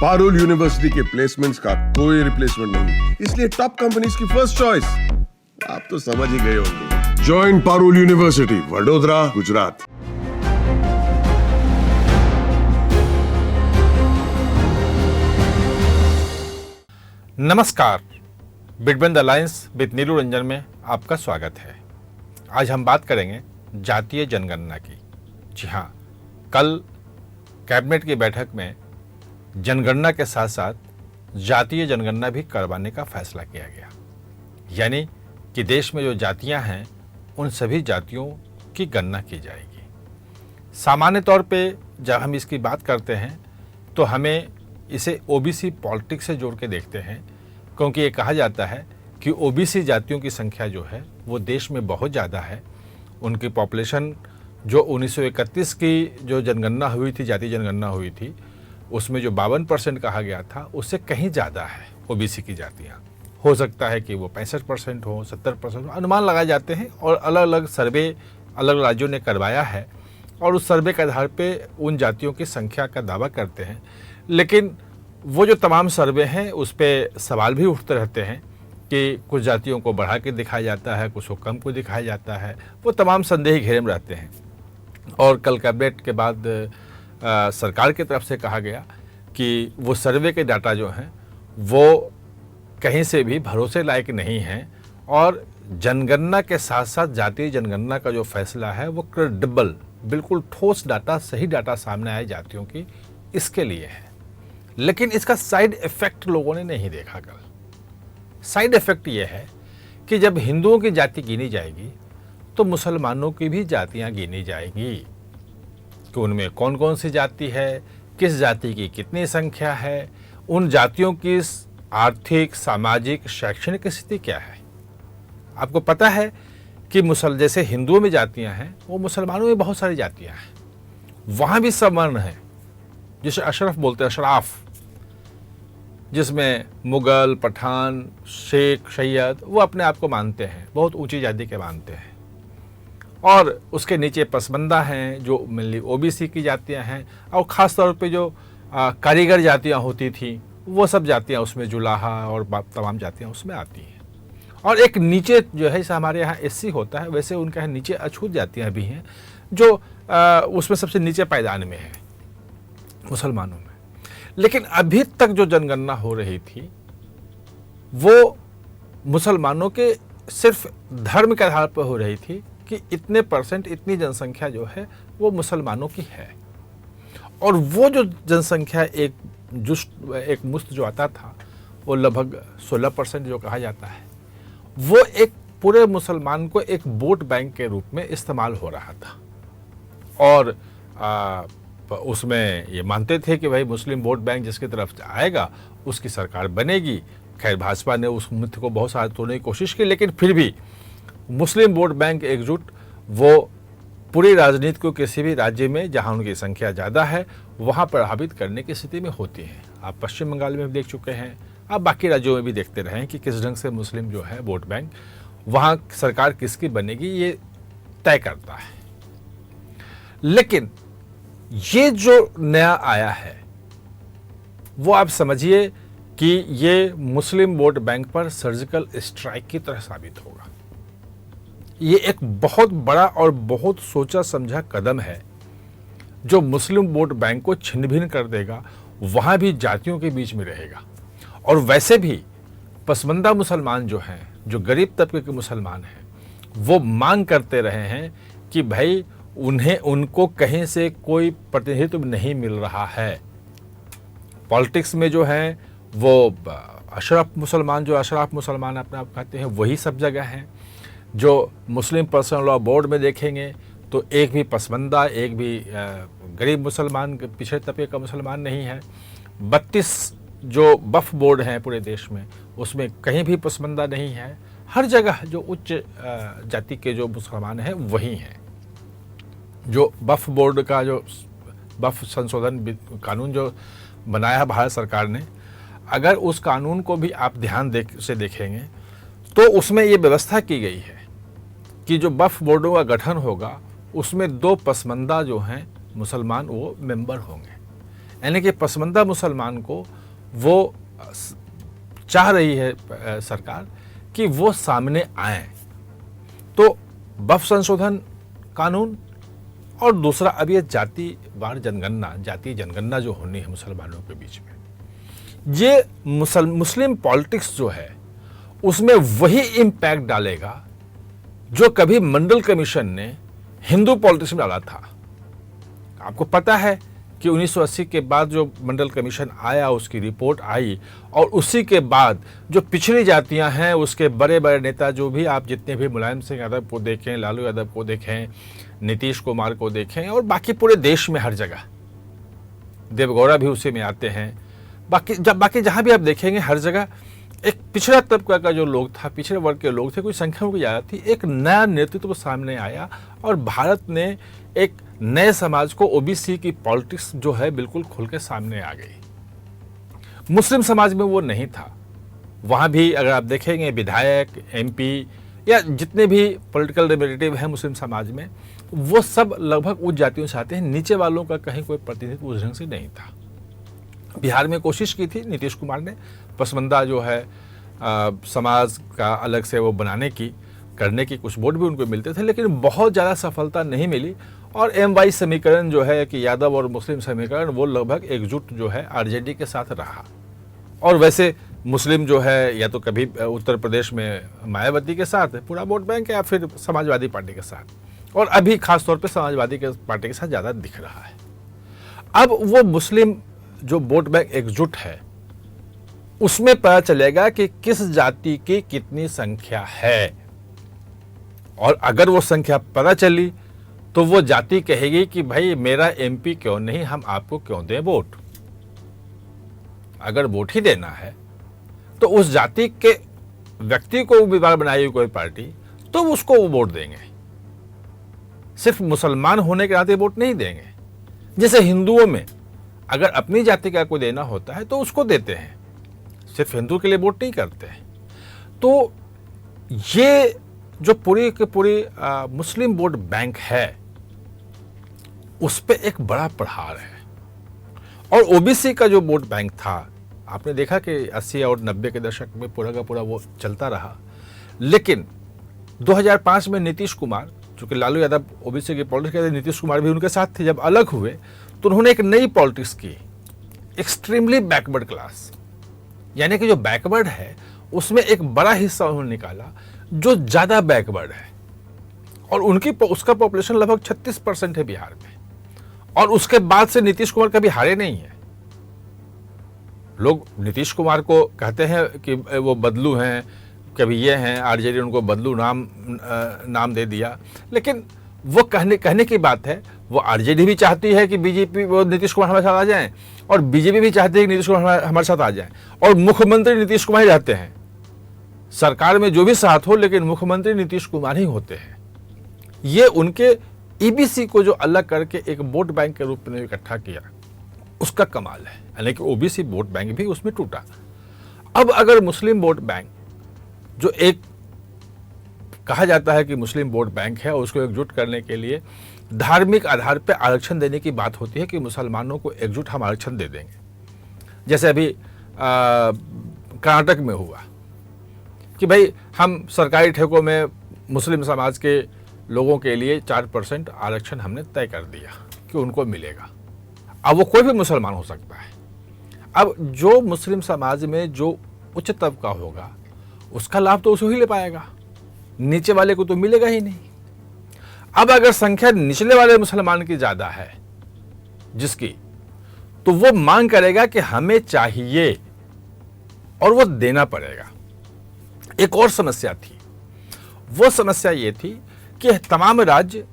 Parul university के placements का कोई रिप्लेसमेंट नहीं, इसलिए टॉप कंपनीज की फर्स्ट चॉइस। आप तो समझ ही गए होंगे। Join Parul university, Vadodara, Gujarat. नमस्कार, बिटबंद अलायंस विद नीलू रंजन में आपका स्वागत है। आज हम बात करेंगे जातीय जनगणना की। जी हाँ, कल कैबिनेट की बैठक में जनगणना के साथ साथ जातीय जनगणना भी करवाने का फैसला किया गया। यानी कि देश में जो जातियां हैं उन सभी जातियों की गणना की जाएगी। सामान्य तौर पे जब हम इसकी बात करते हैं तो हमें इसे ओबीसी पॉलिटिक्स से जोड़ के देखते हैं, क्योंकि ये कहा जाता है कि ओबीसी जातियों की संख्या जो है वो देश में बहुत ज़्यादा है। उनकी पॉपुलेशन जो 1931 की जो जनगणना हुई थी, जातीय जनगणना हुई थी, उसमें जो 52% कहा गया था उससे कहीं ज़्यादा है ओबीसी की जातियाँ। हो सकता है कि वो 65% हो, 70% हो, अनुमान लगाए जाते हैं। और अलग अलग सर्वे अलग राज्यों ने करवाया है और उस सर्वे के आधार पे उन जातियों की संख्या का दावा करते हैं। लेकिन वो जो तमाम सर्वे हैं उस पर सवाल भी उठते रहते हैं कि कुछ जातियों को बढ़ा के दिखाया जाता है, कुछ को कम को दिखाया जाता है। वो तमाम संदेह घेरे में रहते हैं। और कल कैबिनेट के बाद सरकार की तरफ से कहा गया कि वो सर्वे के डाटा जो हैं वो कहीं से भी भरोसे लायक नहीं हैं और जनगणना के साथ साथ जातीय जनगणना का जो फैसला है वो क्रेडिबल, बिल्कुल ठोस डाटा, सही डाटा सामने आए जातियों की, इसके लिए है। लेकिन इसका साइड इफेक्ट लोगों ने नहीं देखा। कल साइड इफेक्ट ये है कि जब हिंदुओं की जाति गिनी जाएगी तो मुसलमानों की भी जातियां गिनी जाएंगी कि उनमें कौन कौन सी जाति है, किस जाति की कितनी संख्या है, उन जातियों की आर्थिक, सामाजिक, शैक्षणिक स्थिति क्या है। आपको पता है कि जैसे हिंदुओं में जातियां हैं, वो मुसलमानों में बहुत सारी जातियां हैं। वहाँ भी सवर्ण हैं, जिसे अशरफ बोलते हैं, अशराफ, जिसमें मुगल, पठान, शेख, सैयद वो अपने आप को मानते हैं, बहुत ऊंची जाति के मानते हैं। और उसके नीचे पसमंदा हैं जो मेनली ओबीसी की जातियां हैं। और ख़ास तौर पे जो कारीगर जातियां होती थी वो सब जातियां उसमें, जुलाहा और तमाम जातियां उसमें आती हैं। और एक नीचे जो है, जैसे हमारे यहाँ एससी होता है वैसे उनके यहाँ नीचे अछूत जातियां भी हैं जो उसमें सबसे नीचे पायदान में है मुसलमानों में। लेकिन अभी तक जो जनगणना हो रही थी वो मुसलमानों के सिर्फ धर्म के आधार पर हो रही थी कि इतने %, इतनी जनसंख्या जो है वो मुसलमानों की है। और वो जो जनसंख्या एक मुश्त जो आता था वो लगभग 16% जो कहा जाता है, वो एक पूरे मुसलमान को एक वोट बैंक के रूप में इस्तेमाल हो रहा था। और उसमें ये मानते थे कि भाई मुस्लिम वोट बैंक जिसकी तरफ आएगा उसकी सरकार बनेगी। खैर, भाजपा ने उस मिथ को बहुत सारा तोड़ने की कोशिश की, लेकिन फिर भी मुस्लिम वोट बैंक एकजुट वो पूरी राजनीति को किसी भी राज्य में जहां उनकी संख्या ज़्यादा है वहां प्रभावित करने की स्थिति में होती है। आप पश्चिम बंगाल में भी देख चुके हैं, आप बाकी राज्यों में भी देखते रहे हैं कि किस ढंग से मुस्लिम जो है वोट बैंक, वहां सरकार किसकी बनेगी ये तय करता है। लेकिन ये जो नया आया है वो आप समझिए कि ये मुस्लिम वोट बैंक पर सर्जिकल स्ट्राइक की तरह साबित होगा। ये एक बहुत बड़ा और बहुत सोचा समझा कदम है जो मुस्लिम वोट बैंक को छिन्न भिन्न कर देगा, वहाँ भी जातियों के बीच में रहेगा। और वैसे भी पसमंदा मुसलमान जो हैं, जो गरीब तबके के मुसलमान हैं, वो मांग करते रहे हैं कि भाई उनको कहीं से कोई प्रतिनिधित्व नहीं मिल रहा है। पॉलिटिक्स में जो है वो अशरफ मुसलमान अपने आप कहते हैं, वही सब जगह हैं। जो मुस्लिम पर्सनल लॉ बोर्ड में देखेंगे तो एक भी पसमंदा, एक भी गरीब मुसलमान, पिछड़े तबके का मुसलमान नहीं है। 32 जो वक्फ बोर्ड हैं पूरे देश में, उसमें कहीं भी पसमंदा नहीं है। हर जगह जो उच्च जाति के जो मुसलमान हैं वही हैं। जो वक्फ बोर्ड का जो वक्फ संशोधन कानून जो बनाया है भारत सरकार ने, अगर उस कानून को भी आप ध्यान से देखेंगे तो उसमें ये व्यवस्था की गई है कि जो वक्फ बोर्डों का गठन होगा उसमें 2 पसमंदा जो हैं मुसलमान वो मेंबर होंगे। यानी कि पसमानदा मुसलमान को वो चाह रही है सरकार कि वो सामने आए। तो वक्फ संशोधन कानून और दूसरा अब ये जातिवार जनगणना, जातीय जनगणना जो होनी है मुसलमानों के बीच में, ये मुस्लिम पॉलिटिक्स जो है उसमें वही इम्पैक्ट डालेगा जो कभी मंडल कमीशन ने हिंदू पॉलिटिक्स में डाला था। आपको पता है कि 1980 के बाद जो मंडल कमीशन आया, उसकी रिपोर्ट आई, और उसी के बाद जो पिछड़ी जातियां हैं उसके बड़े बड़े नेता, जो भी आप जितने भी मुलायम सिंह यादव को देखें, लालू यादव को देखें, नीतीश कुमार को देखें, और बाकी पूरे देश में हर जगह, देवगौड़ा भी उसी में आते हैं, बाकी जहां भी आप देखेंगे हर जगह एक पिछड़ा तबका का जो लोग था, पिछड़े वर्ग के लोग थे, कोई संख्या उनकी ज़्यादा थी, एक नया नेतृत्व सामने आया और भारत ने एक नए समाज को, ओबीसी की पॉलिटिक्स जो है बिल्कुल खुल के सामने आ गई। मुस्लिम समाज में वो नहीं था। वहाँ भी अगर आप देखेंगे विधायक, एमपी या जितने भी पॉलिटिकल रिप्रेजेंटेटिव हैं मुस्लिम समाज में, वो सब लगभग उच्च जातियों से आते हैं, नीचे वालों का कहीं कोई प्रतिनिधित्व उस ढंग से नहीं था। बिहार में कोशिश की थी नीतीश कुमार ने, पसमानदा जो है समाज का अलग से वो बनाने की, करने की, कुछ वोट भी उनको मिलते थे, लेकिन बहुत ज़्यादा सफलता नहीं मिली। और MY समीकरण जो है कि यादव और मुस्लिम समीकरण, वो लगभग एकजुट जो है RJD के साथ रहा। और वैसे मुस्लिम जो है या तो कभी उत्तर प्रदेश में मायावती के साथ पूरा वोट बैंक, या फिर समाजवादी पार्टी के साथ, और अभी खासतौर पर समाजवादी पार्टी के साथ ज़्यादा दिख रहा है। अब वो मुस्लिम जो वोट बैंक एकजुट है, उसमें पता चलेगा कि किस जाति की कितनी संख्या है, और अगर वो संख्या पता चली तो वो जाति कहेगी कि भाई मेरा MP क्यों नहीं, हम आपको क्यों दें वोट। अगर वोट ही देना है तो उस जाति के व्यक्ति को उम्मीदवार बनाई कोई पार्टी, तो उसको वो वोट देंगे, सिर्फ मुसलमान होने के नाते वोट नहीं देंगे। जैसे हिंदुओं में अगर अपनी जाति का कोई देना होता है तो उसको देते हैं, सिर्फ हिंदू के लिए वोट नहीं करते हैं। तो ये जो पूरी की पूरी मुस्लिम वोट बैंक है, उस पे एक बड़ा प्रहार है। और OBC का जो वोट बैंक था, आपने देखा कि 80 और 90 के दशक में पूरा का पूरा वो चलता रहा, लेकिन 2005 में नीतीश कुमार, चूंकि लालू यादव OBC की पॉलिटिक्स के, नीतीश कुमार भी उनके साथ थे, जब अलग हुए तो उन्होंने एक नई पॉलिटिक्स की, एक्सट्रीमली बैकवर्ड क्लास, यानी कि जो बैकवर्ड है उसमें एक बड़ा हिस्सा उन्होंने निकाला जो ज़्यादा बैकवर्ड है, और उसका पॉपुलेशन लगभग 36% है बिहार में। और उसके बाद से नीतीश कुमार कभी हारे नहीं है। लोग नीतीश कुमार को कहते हैं कि वो बदलू हैं, कभी ये हैं, RJD उनको बदलू नाम दे दिया, लेकिन वो कहने की बात है। वो RJD भी चाहती है कि BJP, वो नीतीश कुमार हमारे साथ आ जाएं, और BJP भी चाहती है कि नीतीश कुमार हमारे साथ आ जाएं, और मुख्यमंत्री नीतीश कुमार ही रहते हैं। सरकार में जो भी साथ हो, लेकिन मुख्यमंत्री नीतीश कुमार ही होते हैं। ये उनके EBC को जो अलग करके एक वोट बैंक के रूप में इकट्ठा किया, उसका कमाल है। यानी कि OBC वोट बैंक भी उसमें टूटा। अब अगर मुस्लिम वोट बैंक, जो एक कहा जाता है कि मुस्लिम वोट बैंक है, और उसको एकजुट करने के लिए धार्मिक आधार पर आरक्षण देने की बात होती है कि मुसलमानों को एकजुट हम आरक्षण दे देंगे, जैसे अभी कर्नाटक में हुआ कि भाई हम सरकारी ठेकों में मुस्लिम समाज के लोगों के लिए 4% आरक्षण हमने तय कर दिया कि उनको मिलेगा। अब वो कोई भी मुसलमान हो सकता है। अब जो मुस्लिम समाज में जो उच्च तबका होगा, उसका लाभ तो उसे ही ले पाएगा, नीचे वाले को तो मिलेगा ही नहीं। अब अगर संख्या निचले वाले मुसलमान की ज्यादा है जिसकी, तो वो मांग करेगा कि हमें चाहिए, और वो देना पड़ेगा। एक और समस्या थी, वो समस्या ये थी कि तमाम राज्य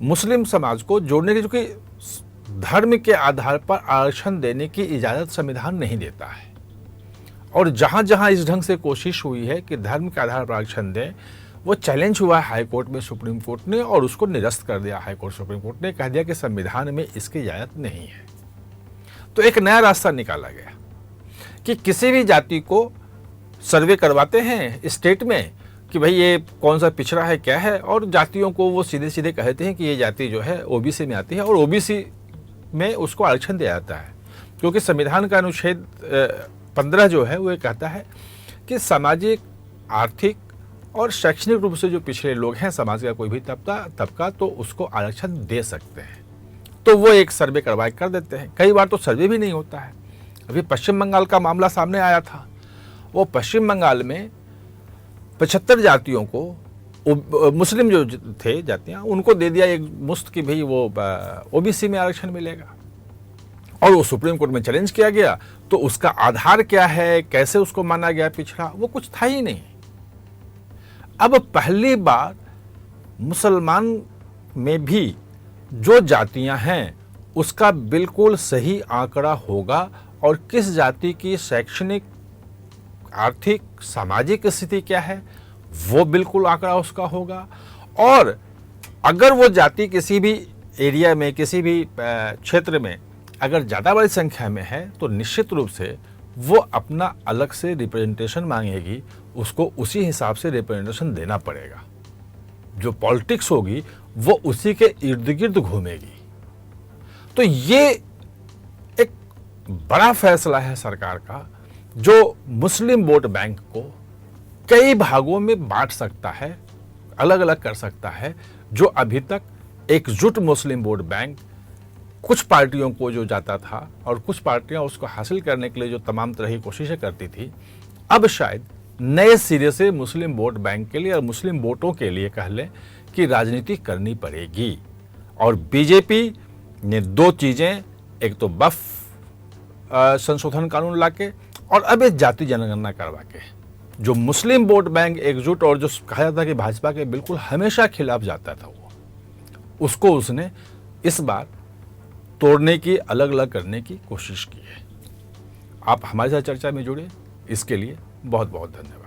मुस्लिम समाज को जोड़ने की, क्योंकि धर्म के आधार पर आरक्षण देने की इजाजत संविधान नहीं देता है, और जहां जहां इस ढंग से कोशिश हुई है कि धर्म के आधार पर आरक्षण दें, वो चैलेंज हुआ हाई कोर्ट में, सुप्रीम कोर्ट ने, और उसको निरस्त कर दिया हाई कोर्ट, सुप्रीम कोर्ट ने कह दिया कि संविधान में इसकी इजाजत नहीं है। तो एक नया रास्ता निकाला गया कि किसी भी जाति को सर्वे करवाते हैं स्टेट में कि भाई ये कौन सा पिछड़ा है, क्या है, और जातियों को वो सीधे सीधे कहते हैं कि ये जाति जो है OBC में आती है, और OBC में उसको आरक्षण दिया जाता है। क्योंकि संविधान का अनुच्छेद 15 जो है वो ये कहता है कि सामाजिक, आर्थिक और शैक्षणिक रूप से जो पिछड़े लोग हैं समाज का कोई भी तबका तो उसको आरक्षण दे सकते हैं। तो वो एक सर्वे करवाए कर देते हैं। कई बार तो सर्वे भी नहीं होता है। अभी पश्चिम बंगाल का मामला सामने आया था। वो पश्चिम बंगाल में 75 जातियों को, मुस्लिम जो थे जातियाँ, उनको दे दिया एक मुश्त कि भाई वो ओबीसी में आरक्षण मिलेगा, और वो सुप्रीम कोर्ट में चैलेंज किया गया। तो उसका आधार क्या है, कैसे उसको माना गया पिछड़ा, वो कुछ था ही नहीं। अब पहली बार मुसलमान में भी जो जातियां हैं उसका बिल्कुल सही आंकड़ा होगा, और किस जाति की शैक्षणिक, आर्थिक, सामाजिक स्थिति क्या है वो बिल्कुल आंकड़ा उसका होगा। और अगर वो जाति किसी भी एरिया में, किसी भी क्षेत्र में अगर ज़्यादा बड़ी संख्या में है तो निश्चित रूप से वो अपना अलग से रिप्रेजेंटेशन मांगेगी, उसको उसी हिसाब से रिप्रेजेंटेशन देना पड़ेगा। जो पॉलिटिक्स होगी वो उसी के इर्द गिर्द घूमेगी। तो ये एक बड़ा फैसला है सरकार का, जो मुस्लिम वोट बैंक को कई भागों में बांट सकता है, अलग अलग कर सकता है। जो अभी तक एकजुट मुस्लिम वोट बैंक कुछ पार्टियों को जो जाता था, और कुछ पार्टियां उसको हासिल करने के लिए जो तमाम तरह की कोशिशें करती थी, अब शायद नए सिरे से मुस्लिम वोट बैंक के लिए और मुस्लिम वोटों के लिए कह लें कि राजनीति करनी पड़ेगी। और बीजेपी ने दो चीज़ें, एक तो वक्फ संशोधन कानून लाके, और अब एक जाति जनगणना करवा के, जो मुस्लिम वोट बैंक एकजुट और जो कहा जाता है कि भाजपा के बिल्कुल हमेशा खिलाफ जाता था, वो उसको उसने इस बार तोड़ने की, अलग अलग करने की कोशिश की है। आप हमारे साथ चर्चा में जुड़े, इसके लिए बहुत बहुत धन्यवाद।